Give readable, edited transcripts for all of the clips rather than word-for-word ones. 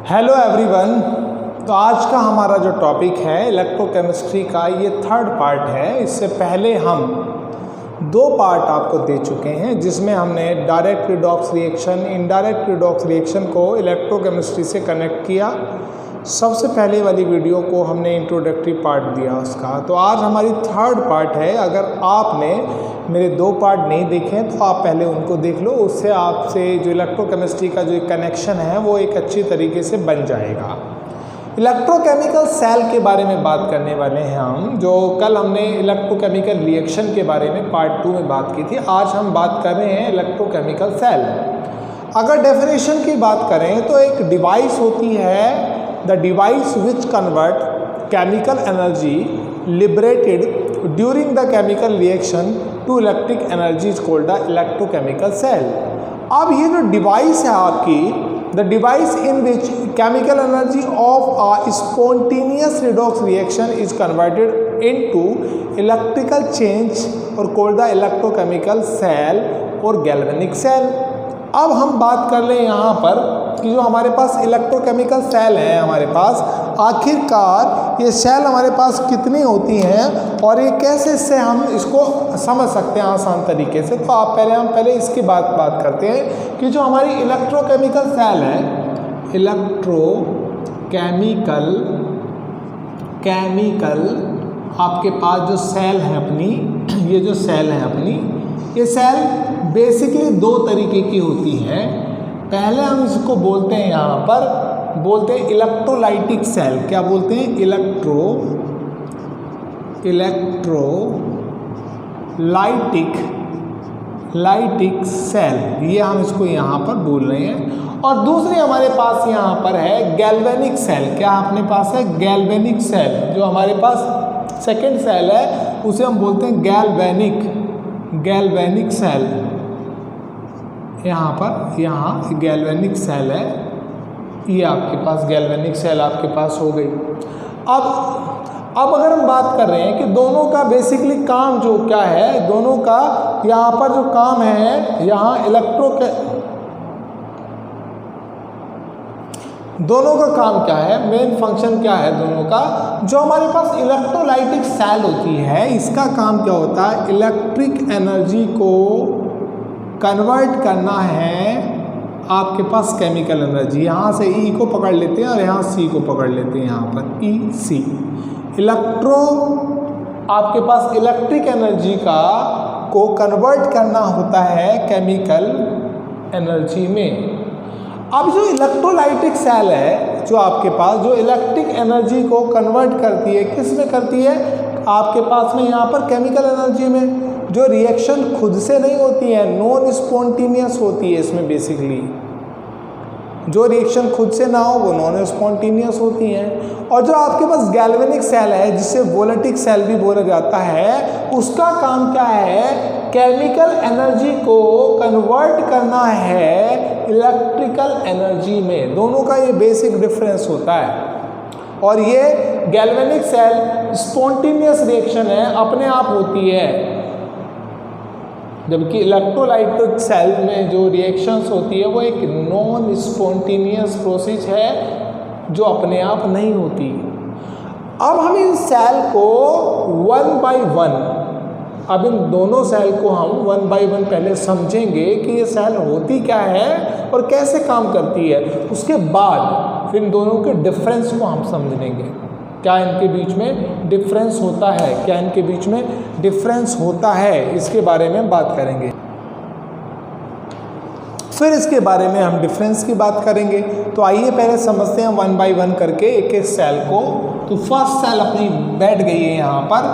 Hello everyone. तो आज का हमारा जो टॉपिक है इलेक्ट्रोकेमिस्ट्री का, ये थर्ड पार्ट है। इससे पहले हम दो पार्ट आपको दे चुके हैं जिसमें हमने direct redox reaction, indirect redox reaction को इलेक्ट्रोकेमिस्ट्री से कनेक्ट किया। सबसे पहले वाली वीडियो को हमने इंट्रोडक्टरी पार्ट दिया उसका। तो आज हमारी थर्ड पार्ट है। अगर आपने मेरे दो पार्ट नहीं देखे तो आप पहले उनको देख लो, उससे आपसे जो इलेक्ट्रोकेमिस्ट्री का जो कनेक्शन है वो एक अच्छी तरीके से बन जाएगा। इलेक्ट्रोकेमिकल सेल के बारे में बात करने वाले हैं हम। जो कल हमने इलेक्ट्रोकेमिकल रिएक्शन के बारे में पार्ट 2 में बात की थी, आज हम बात कर रहे हैं इलेक्ट्रोकेमिकल सेल। अगर डेफिनेशन की बात करें तो एक डिवाइस होती है, the device which convert chemical energy liberated during the chemical reaction to electric energy is called the electrochemical cell. अब ये जो डिवाइस है आपकी, the device in which chemical energy of a spontaneous redox reaction is converted into electrical change और called the electrochemical cell और galvanic cell. अब हम बात कर लें यहाँ पर कि जो हमारे पास इलेक्ट्रोकेमिकल सेल है, हमारे पास आखिरकार ये सेल हमारे पास कितनी होती हैं और ये कैसे इससे हम इसको समझ सकते हैं आसान तरीके से। तो हम पहले इसकी बात करते हैं कि जो हमारी इलेक्ट्रोकेमिकल सेल है, केमिकल आपके पास जो सेल है अपनी, ये जो सेल है अपनी, ये सेल बेसिकली दो तरीके की होती है। पहले हम इसको बोलते हैं, यहाँ पर बोलते हैं इलेक्ट्रोलाइटिक सेल। क्या बोलते हैं? इलेक्ट्रोलाइटिक सेल, ये हम इसको यहाँ पर बोल रहे हैं। और दूसरी हमारे पास यहाँ पर है गैल्वेनिक सेल। क्या अपने पास है? Galvanic cell. जो हमारे पास सेकेंड सेल है उसे हम बोलते हैं गैल्वेनिक सेल। यहाँ गैल्वेनिक सेल है, ये आपके पास गैल्वेनिक सेल आपके पास हो गई। अब अगर हम बात कर रहे हैं कि दोनों का बेसिकली काम जो क्या है, दोनों का यहाँ पर जो काम है, यहाँ दोनों का काम क्या है, मेन फंक्शन क्या है दोनों का? जो हमारे पास इलेक्ट्रोलाइटिक सेल होती है, इसका काम क्या होता है? इलेक्ट्रिक एनर्जी को कन्वर्ट करना है आपके पास केमिकल एनर्जी। यहाँ से ई को पकड़ लेते हैं और यहाँ सी को पकड़ लेते हैं, यहाँ पर ई सी। आपके पास इलेक्ट्रिक एनर्जी को कन्वर्ट करना होता है केमिकल एनर्जी में। अब जो इलेक्ट्रोलाइटिक सेल है, जो आपके पास जो इलेक्ट्रिक एनर्जी को कन्वर्ट करती है, किस में करती है? आपके पास में यहाँ पर केमिकल एनर्जी में। जो रिएक्शन खुद से नहीं होती है, नॉन स्पॉन्टेनियस होती है इसमें। बेसिकली जो रिएक्शन खुद से ना हो वो नॉन स्पॉन्टेनियस होती हैं। और जो आपके पास गैल्वेनिक सेल है, जिसे वोलेटिक सेल भी बोला जाता है, उसका काम क्या है? केमिकल एनर्जी को कन्वर्ट करना है इलेक्ट्रिकल एनर्जी में। दोनों का ये बेसिक डिफरेंस होता है। और ये गैल्वेनिक सेल स्पॉन्टेनियस रिएक्शन है, अपने आप होती है, जबकि इलेक्ट्रोलाइटिक सेल में जो रिएक्शंस होती है वो एक नॉन स्पॉन्टेनियस प्रोसेस है जो अपने आप नहीं होती। अब हम इन सेल को वन बाय वन, अब इन दोनों सेल को हम वन बाय वन पहले समझेंगे कि ये सेल होती क्या है और कैसे काम करती है। उसके बाद फिर इन दोनों के डिफरेंस को हम समझेंगे। क्या इनके बीच में डिफरेंस होता है, इसके बारे में बात करेंगे। फिर इसके बारे में हम डिफरेंस की बात करेंगे। तो आइए पहले समझते हैं वन बाय वन करके एक एक सेल को। तो फर्स्ट सेल अपनी बैठ गई है यहाँ पर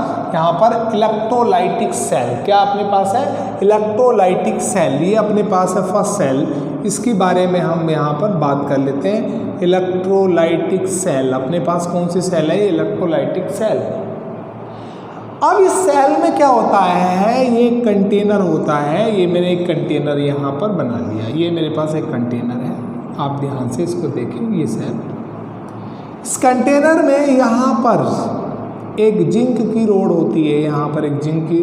इलेक्ट्रोलाइटिक सेल। क्या अपने पास है? इलेक्ट्रोलाइटिक सेल, ये अपने पास है फर्स्ट सेल। इसके बारे में हम यहाँ पर बात कर लेते हैं। इलेक्ट्रोलाइटिक सेल अपने पास कौन सी सेल है? Electrolytic cell. अब इस सेल में क्या होता है? ये कंटेनर होता है। ये मैंने एक कंटेनर यहाँ पर बना लिया। ये मेरे पास एक कंटेनर है, आप ध्यान से इसको देखें। ये सेल, इस कंटेनर में यहाँ पर एक जिंक की रोड होती है। यहाँ पर एक जिंक की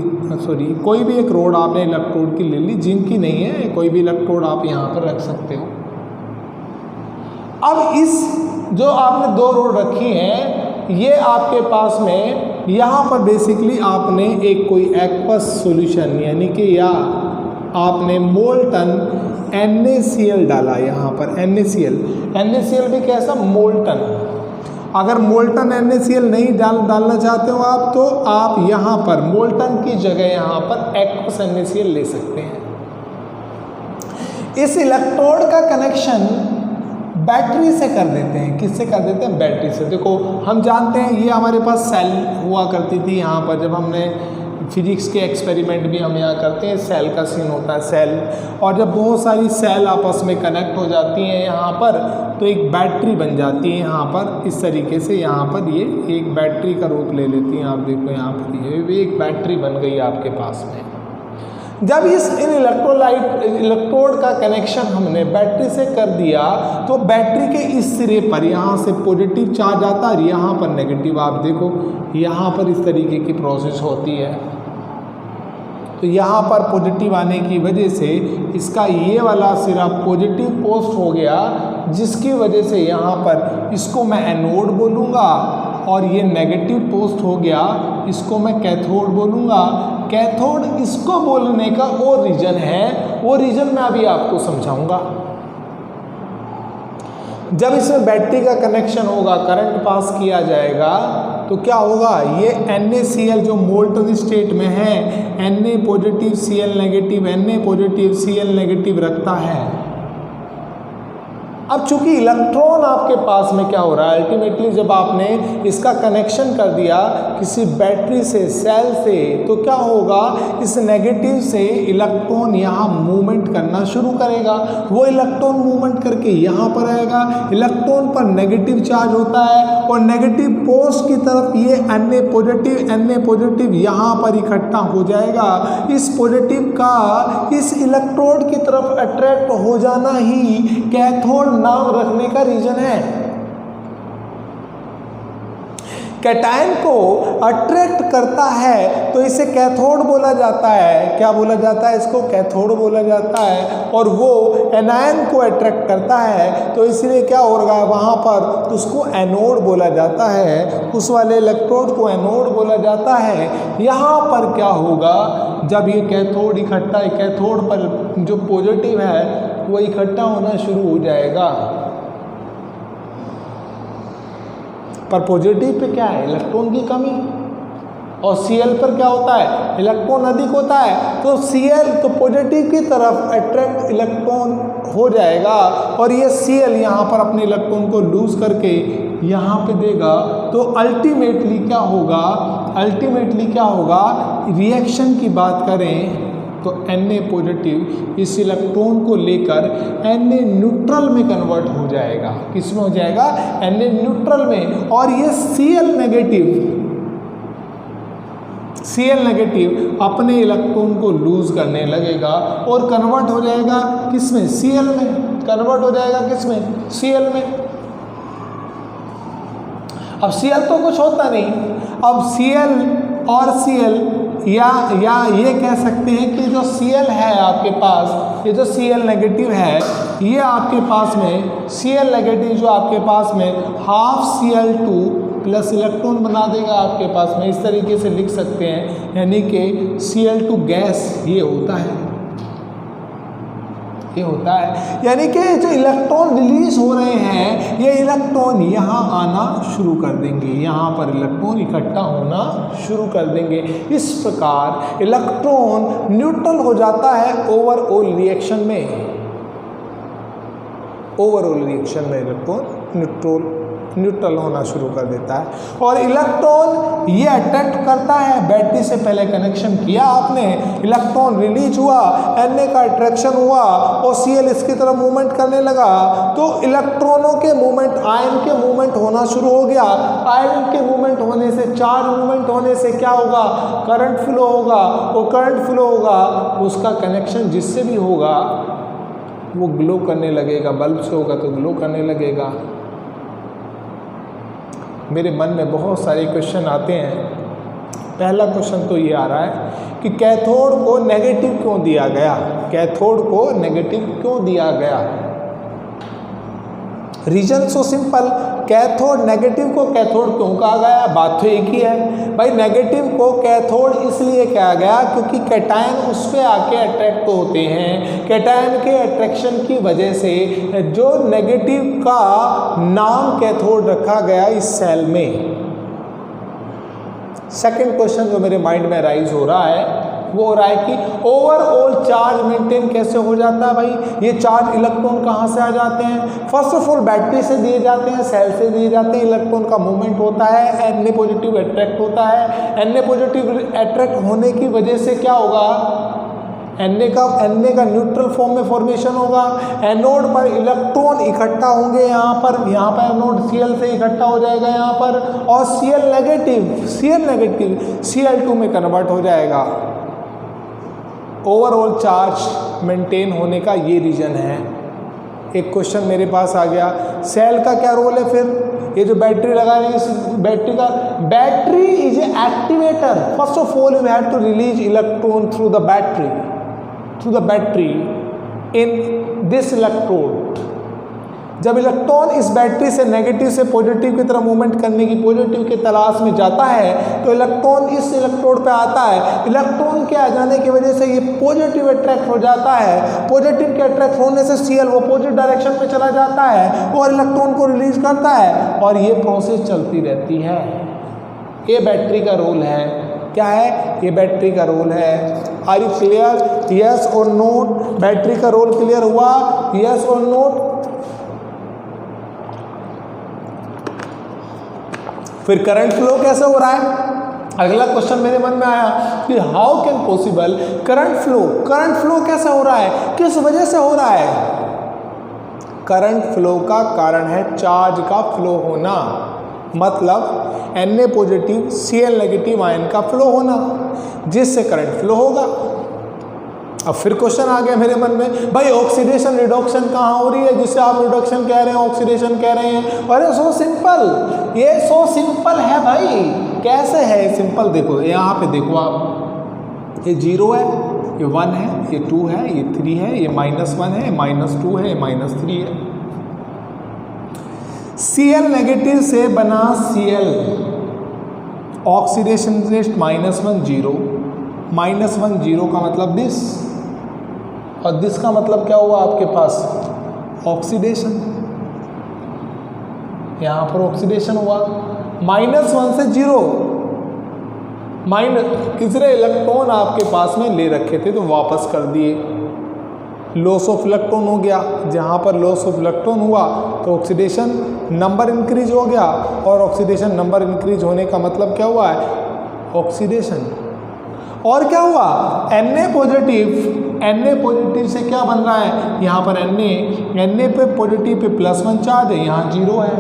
कोई भी एक रोड आपने इलेक्ट्रोड की ले ली, जिंक की नहीं है, कोई भी इलेक्ट्रोड आप यहाँ पर रख सकते हो। अब इस जो आपने दो रोड रखी हैं, ये आपके पास में यहाँ पर बेसिकली आपने एक कोई एक्वस सॉल्यूशन यानी कि या आपने मोल्टन NaCl डाला यहाँ पर। NaCl भी कैसा, मोल्टन। अगर मोल्टन NaCl नहीं डालना चाहते हो आप, तो आप यहाँ पर मोल्टन की जगह यहाँ पर एक्वस NaCl ले सकते हैं। इस इलेक्ट्रोड का कनेक्शन बैटरी से कर देते हैं। किससे कर देते हैं? बैटरी से। देखो हम जानते हैं ये हमारे पास सेल हुआ करती थी यहाँ पर, जब हमने फिजिक्स के एक्सपेरिमेंट भी हम यहाँ करते हैं, सेल का सीन होता है, सेल। और जब बहुत सारी सेल आपस में कनेक्ट हो जाती हैं यहाँ पर, तो एक बैटरी बन जाती है यहाँ पर। इस तरीके से यहाँ पर ये एक बैटरी का रूप ले लेती हैं। आप देखो यहाँ पर ये एक बैटरी बन गई आपके पास में। जब इन इलेक्ट्रोड का कनेक्शन हमने बैटरी से कर दिया, तो बैटरी के इस सिरे पर यहाँ से पॉजिटिव चार्ज आता है और यहाँ पर नेगेटिव। आप देखो यहाँ पर इस तरीके की प्रोसेस होती है। तो यहाँ पर पॉजिटिव आने की वजह से इसका ये वाला सिरा पॉजिटिव पोस्ट हो गया, जिसकी वजह से यहाँ पर इसको मैं एनोड बोलूँगा, और ये नेगेटिव पोस्ट हो गया, इसको मैं कैथोड बोलूँगा। कैथोड इसको बोलने का वो रीजन है, वो रीजन मैं अभी आपको समझाऊंगा। जब इसमें बैटरी का कनेक्शन होगा, करंट पास किया जाएगा, तो क्या होगा, ये NaCl जो मोल्टन स्टेट में है, Na positive Cl negative, Na positive Cl negative रखता है। अब चूंकि इलेक्ट्रॉन आपके पास में क्या हो रहा है, अल्टीमेटली जब आपने इसका कनेक्शन कर दिया किसी बैटरी से, सेल से, तो क्या होगा, इस नेगेटिव से इलेक्ट्रॉन यहाँ मूवमेंट करना शुरू करेगा। वो इलेक्ट्रॉन मूवमेंट करके यहाँ पर आएगा। इलेक्ट्रॉन पर नेगेटिव चार्ज होता है और नेगेटिव पोस्ट की तरफ ये Na पॉजिटिव यहाँ पर इकट्ठा हो जाएगा। इस पॉजिटिव का इस इलेक्ट्रोड की तरफ अट्रैक्ट हो जाना ही कैथोड नाम रखने का रीजन है। कैटायन को अट्रैक्ट करता है तो इसे कैथोड बोला जाता है। क्या बोला जाता है? इसको कैथोड बोला जाता है। और वो एनायन को अट्रैक्ट करता है तो इसलिए क्या होगा, वहाँ पर उसको एनोड बोला जाता है। उस वाले इलेक्ट्रोड को एनोड बोला जाता है। यहाँ पर क्या होगा, जब ये कैथोड इकट्ठा, कैथोड पर जो पॉजिटिव है वो इकट्ठा होना शुरू हो जाएगा। पर पॉजिटिव पे क्या है, इलेक्ट्रॉन की कमी, और Cl पर क्या होता है, इलेक्ट्रॉन अधिक होता है। तो Cl तो पॉजिटिव की तरफ अट्रैक्ट इलेक्ट्रॉन हो जाएगा और ये Cl यहाँ पर अपने इलेक्ट्रॉन को लूज करके यहाँ पे देगा। तो अल्टीमेटली क्या होगा, रिएक्शन की बात करें तो Na पॉजिटिव इस इलेक्ट्रॉन को लेकर Na न्यूट्रल में कन्वर्ट हो जाएगा। किस में हो जाएगा? Na न्यूट्रल में। और ये Cl नेगेटिव अपने इलेक्ट्रॉन को लूज करने लगेगा और कन्वर्ट हो जाएगा किस में? Cl में। कन्वर्ट हो जाएगा किस में? Cl में। अब Cl तो कुछ होता नहीं। अब Cl और Cl या ये कह सकते हैं कि जो Cl है आपके पास, ये जो Cl नेगेटिव है, ये आपके पास में Cl नेगेटिव जो आपके पास में हाफ Cl2 प्लस इलेक्ट्रॉन बना देगा आपके पास में। इस तरीके से लिख सकते हैं, यानी कि Cl2 गैस ये होता है। यानी कि जो इलेक्ट्रॉन रिलीज हो रहे हैं, ये इलेक्ट्रॉन यहाँ आना शुरू कर देंगे, यहाँ पर इलेक्ट्रॉन इकट्ठा होना शुरू कर देंगे। इस प्रकार इलेक्ट्रॉन न्यूट्रल हो जाता है ओवरऑल रिएक्शन में। इलेक्ट्रॉन न्यूट्रल होना शुरू कर देता है। और इलेक्ट्रॉन ये अट्रैक्ट करता है, बैटरी से पहले कनेक्शन किया आपने, इलेक्ट्रॉन रिलीज हुआ, Na का अट्रैक्शन हुआ और Cl इसकी तरफ मूवमेंट करने लगा। तो इलेक्ट्रॉनों के मूवमेंट, आयन के मूवमेंट होना शुरू हो गया। आयन के मूवमेंट होने से, चार्ज मूवमेंट होने से क्या होगा, करंट फ्लो होगा। और करंट फ्लो होगा, उसका कनेक्शन जिससे भी होगा वो ग्लो करने लगेगा। बल्ब से होगा तो ग्लो करने लगेगा। मेरे मन में बहुत सारे क्वेश्चन आते हैं। पहला क्वेश्चन तो ये आ रहा है कि कैथोड को नेगेटिव क्यों दिया गया? Reason so simple, cathode negative को कैथोड क्यों कहा गया, बात तो एक ही है भाई। नेगेटिव को कैथोड इसलिए कहा गया क्योंकि कैटायन उस पे आके अट्रैक्ट होते हैं। कैटायन के अट्रैक्शन की वजह से जो नेगेटिव का नाम कैथोड रखा गया इस सेल में। सेकंड क्वेश्चन जो मेरे माइंड में राइज हो रहा है वो हो रहा है कि ओवरऑल चार्ज मेंटेन कैसे हो जाता है भाई। ये चार्ज इलेक्ट्रॉन कहाँ से आ जाते हैं, फर्स्ट ऑफ ऑल बैटरी से दिए जाते हैं, सेल से दिए जाते हैं। इलेक्ट्रॉन का मूवमेंट होता है, Na पॉजिटिव अट्रैक्ट होता है। Na पॉजिटिव अट्रैक्ट होने की वजह से क्या होगा, Na का न्यूट्रल फॉर्म में फॉर्मेशन होगा। एनोड पर इलेक्ट्रॉन इकट्ठा होंगे यहाँ पर एनोड Cl से इकट्ठा हो जाएगा यहाँ पर, और Cl नेगेटिव Cl2 में कन्वर्ट हो जाएगा। ओवरऑल चार्ज मेंटेन होने का ये रीजन है। एक क्वेश्चन मेरे पास आ गया, सेल का क्या रोल है फिर, ये जो बैटरी लगा रही है इस battery is a activator. First of all you have to release electron through the battery in this electrode. जब इलेक्ट्रॉन इस बैटरी से नेगेटिव से पॉजिटिव की तरफ मूवमेंट करने की, पॉजिटिव की तलाश में जाता है, तो इलेक्ट्रॉन इस इलेक्ट्रोड पे आता है। इलेक्ट्रॉन के आ जाने की वजह से ये पॉजिटिव अट्रैक्ट हो जाता है। पॉजिटिव के अट्रैक्ट होने से Cl वो पॉजिटिव डायरेक्शन में चला जाता है और इलेक्ट्रॉन को रिलीज करता है, और ये प्रोसेस चलती रहती है। ये बैटरी का रोल है। क्या है, ये बैटरी का रोल है। आर यू क्लियर, यस और नोट। बैटरी का रोल क्लियर हुआ, यस और नोट। फिर करंट फ्लो कैसे हो रहा है, अगला क्वेश्चन मेरे मन में आया कि how can possible current flow कैसे हो रहा है, किस वजह से हो रहा है। करंट फ्लो का कारण है चार्ज का फ्लो होना, मतलब Na positive Cl negative ion का फ्लो होना, जिससे करंट फ्लो होगा। अब फिर क्वेश्चन आ गया मेरे मन में, भाई ऑक्सीडेशन रिडक्शन कहाँ हो रही है, जिससे आप रिडक्शन कह रहे हैं, ऑक्सीडेशन कह रहे हैं। अरे सो सिंपल, ये सो सिंपल है भाई। कैसे है सिंपल, देखो यहाँ पे देखो आप, ये 0 है, ये 1 है, ये 2 है, ये 3 है, ये -1 है, -2 है, -3 है। Cl नेगेटिव से बना Cl, ऑक्सीडेशन रेट -1 0, -1 0 का मतलब दिस, और दिस का मतलब क्या हुआ आपके पास, ऑक्सीडेशन। यहां पर ऑक्सीडेशन हुआ, -1 से 0, कितने इलेक्ट्रॉन आपके पास में ले रखे थे तो वापस कर दिए, लॉस ऑफ इलेक्ट्रॉन हो गया। जहां पर लॉस ऑफ इलेक्ट्रॉन हुआ तो ऑक्सीडेशन नंबर इंक्रीज हो गया, और ऑक्सीडेशन नंबर इंक्रीज होने का मतलब क्या हुआ है, ऑक्सीडेशन। और क्या हुआ, Na पॉजिटिव से क्या बन रहा है, यहाँ पर Na पे पॉजिटिव पे +1 चार्ज है, यहाँ 0 है,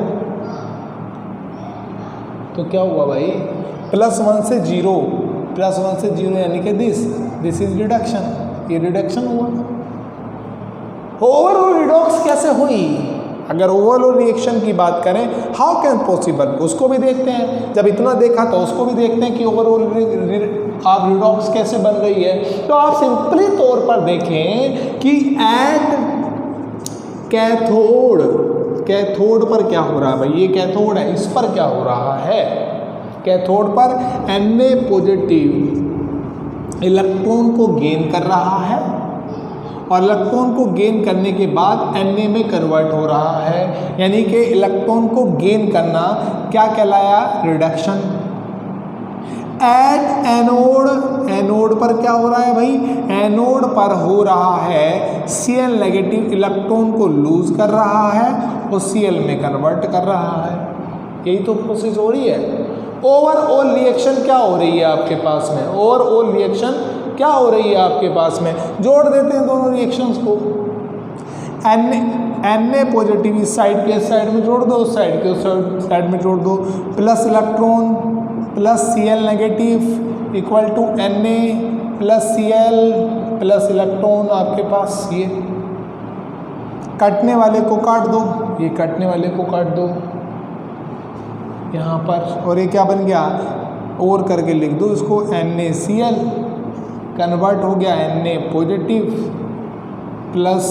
तो क्या हुआ भाई, +1 से 0 यानी कि दिस इज रिडक्शन, ये रिडक्शन हुआ। ओवरऑल रिडॉक्स कैसे हुई, अगर ओवरऑल रिएक्शन की बात करें, हाउ कैन पॉसिबल, उसको भी देखते हैं। जब इतना देखा तो उसको भी देखते हैं कि ओवरऑल आप रिडॉक्स कैसे बन रही है। तो आप सिंपली तौर पर देखें कि एट कैथोड पर क्या हो रहा है भाई, ये कैथोड है, इस पर क्या हो रहा है, कैथोड पर Na पॉजिटिव इलेक्ट्रॉन को गेन कर रहा है, और इलेक्ट्रॉन को गेन करने के बाद Na में कन्वर्ट हो रहा है, यानी कि इलेक्ट्रॉन को गेन करना क्या कहलाया, रिडक्शन। एट एनोड पर क्या हो रहा है भाई, एनोड पर हो रहा है Cl नेगेटिव इलेक्ट्रॉन को लूज कर रहा है और Cl में कन्वर्ट कर रहा है, यही तो प्रोसेस हो रही है। ओवरऑल रिएक्शन क्या हो रही है आपके पास में, ओवरऑल रिएक्शन क्या हो रही है आपके पास में, जोड़ देते हैं दोनों रिएक्शंस को। Na पॉजिटिव इस साइड के इस साइड में जोड़ दो, उस साइड के उस साइड में जोड़ दो, plus electron plus Cl negative equal to Na plus Cl plus electron आपके पास। ये काटने वाले को काट दो, ये काटने वाले को काट दो यहाँ पर, और ये क्या बन गया, और करके लिख दो इसको, NaCl कन्वर्ट हो गया Na positive plus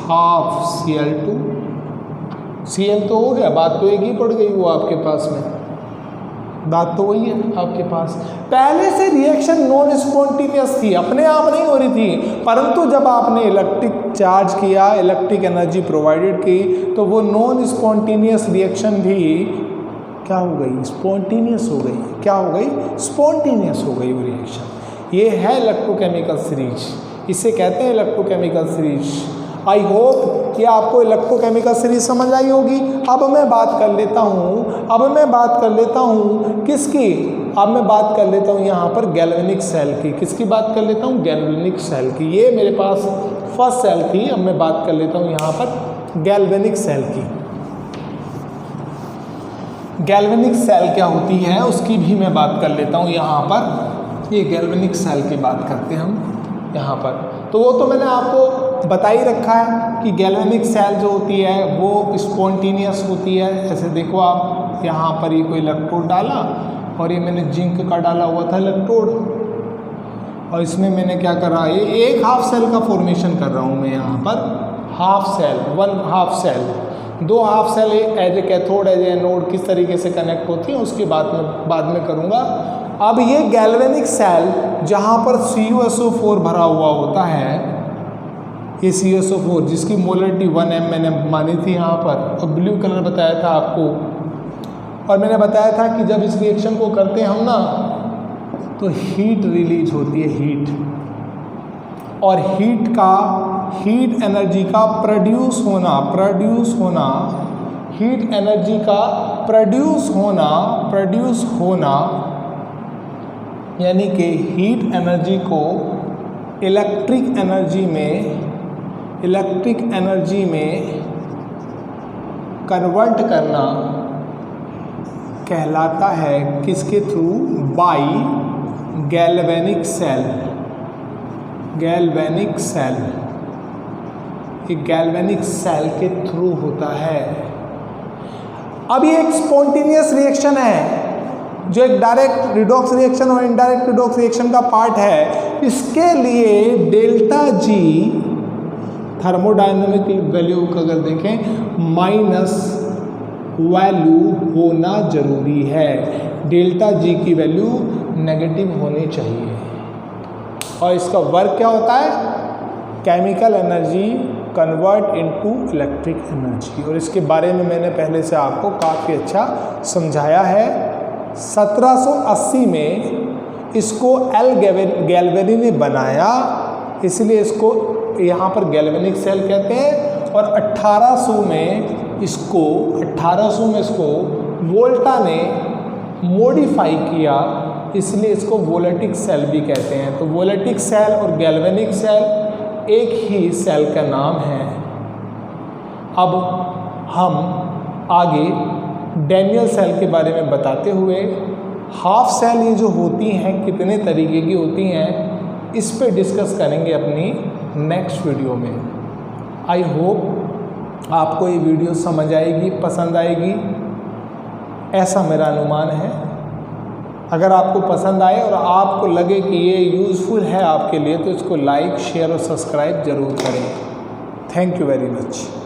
half Cl2, Cl तो हो गया, बात तो एक ही पड़ गई वो आपके पास में, बात तो वही है आपके पास। पहले से रिएक्शन नॉन स्पॉन्टेनियस थी, अपने आप नहीं हो रही थी, परंतु जब आपने इलेक्ट्रिक चार्ज किया, इलेक्ट्रिक एनर्जी प्रोवाइडेड की, तो वो नॉन स्पॉन्टेनियस रिएक्शन भी क्या हो गई, स्पॉन्टेनियस हो गई। क्या हो गई, स्पॉन्टेनियस हो गई वो रिएक्शन। ये है इलेक्ट्रोकेमिकल सीरीज, इसे कहते हैं इलेक्ट्रोकेमिकल सीरीज। आई होप कि आपको इलेक्ट्रोकेमिकल सीरीज समझ आई होगी। अब मैं बात कर लेता हूँ किसकी, अब मैं बात कर लेता हूँ यहाँ पर गैल्वेनिक सेल की। किसकी बात कर लेता हूँ, गैल्वेनिक सेल की। ये मेरे पास फर्स्ट सेल थी, अब मैं बात कर लेता हूँ यहाँ पर गैल्वेनिक सेल की। गैल्वेनिक सेल क्या होती है उसकी भी मैं बात कर लेता हूँ यहाँ पर। ये गैल्वेनिक सेल की बात करते हैं हम यहाँ पर। तो वो तो मैंने आपको बता ही रखा है कि गैल्वेनिक सेल जो होती है वो स्पॉन्टेनियस होती है। ऐसे देखो आप, यहाँ पर ये कोई इलेक्ट्रोड डाला और ये मैंने जिंक का डाला हुआ था इलेक्ट्रोड, और इसमें मैंने क्या करा, ये एक हाफ सेल का फॉर्मेशन कर रहा हूँ मैं यहाँ पर। Half cell, one half cell, दो half cell as a cathode as a anode किस तरीके से कनेक्ट होती हैं उसकी बात में बाद में करूँगा। अब ये गैल्वेनिक सेल जहाँ पर CuSO4 भरा हुआ होता है, ये CuSO4 जिसकी मोलरिटी 1m मैंने मानी थी यहाँ पर, और ब्लू कलर बताया था आपको, और मैंने बताया था कि जब इस रिएक्शन को करते हैं हम ना तो हीट रिलीज होती है, हीट, और हीट एनर्जी का प्रोड्यूस होना, हीट एनर्जी का प्रोड्यूस होना यानी कि हीट एनर्जी को इलेक्ट्रिक एनर्जी में कन्वर्ट करना कहलाता है किसके थ्रू, बाय गैल्वेनिक सेल। ये गैल्वेनिक सेल के थ्रू होता है। अब ये एक स्पॉन्टेनियस रिएक्शन है जो एक डायरेक्ट रिडॉक्स रिएक्शन और इनडायरेक्ट रिडॉक्स रिएक्शन का पार्ट है। इसके लिए डेल्टा जी थर्मोडायनेमिक वैल्यू का अगर देखें माइनस वैल्यू होना जरूरी है। डेल्टा जी की वैल्यू नेगेटिव होनी चाहिए। और इसका वर्क क्या होता है, chemical energy convert into electric energy, और इसके बारे में मैंने पहले से आपको काफ़ी अच्छा समझाया है। 1780 में इसको एल गैल्वेनी ने बनाया, इसलिए इसको यहाँ पर गैल्वेनिक सेल कहते हैं। और 1800 में इसको वोल्टा ने मॉडिफाई किया, इसलिए इसको वोलेटिक सेल भी कहते हैं। तो वोलेटिक सेल और गैल्वेनिक सेल एक ही सेल का नाम है। अब हम आगे डैनियल सेल के बारे में बताते हुए, हाफ सेल ये जो होती हैं कितने तरीके की होती हैं इस पे डिस्कस करेंगे अपनी नेक्स्ट वीडियो में। आई होप आपको ये वीडियो समझ आएगी, पसंद आएगी, ऐसा मेरा अनुमान है। अगर आपको पसंद आए और आपको लगे कि ये यूज़फुल है आपके लिए तो इसको लाइक, शेयर और सब्सक्राइब ज़रूर करें। Thank you very much.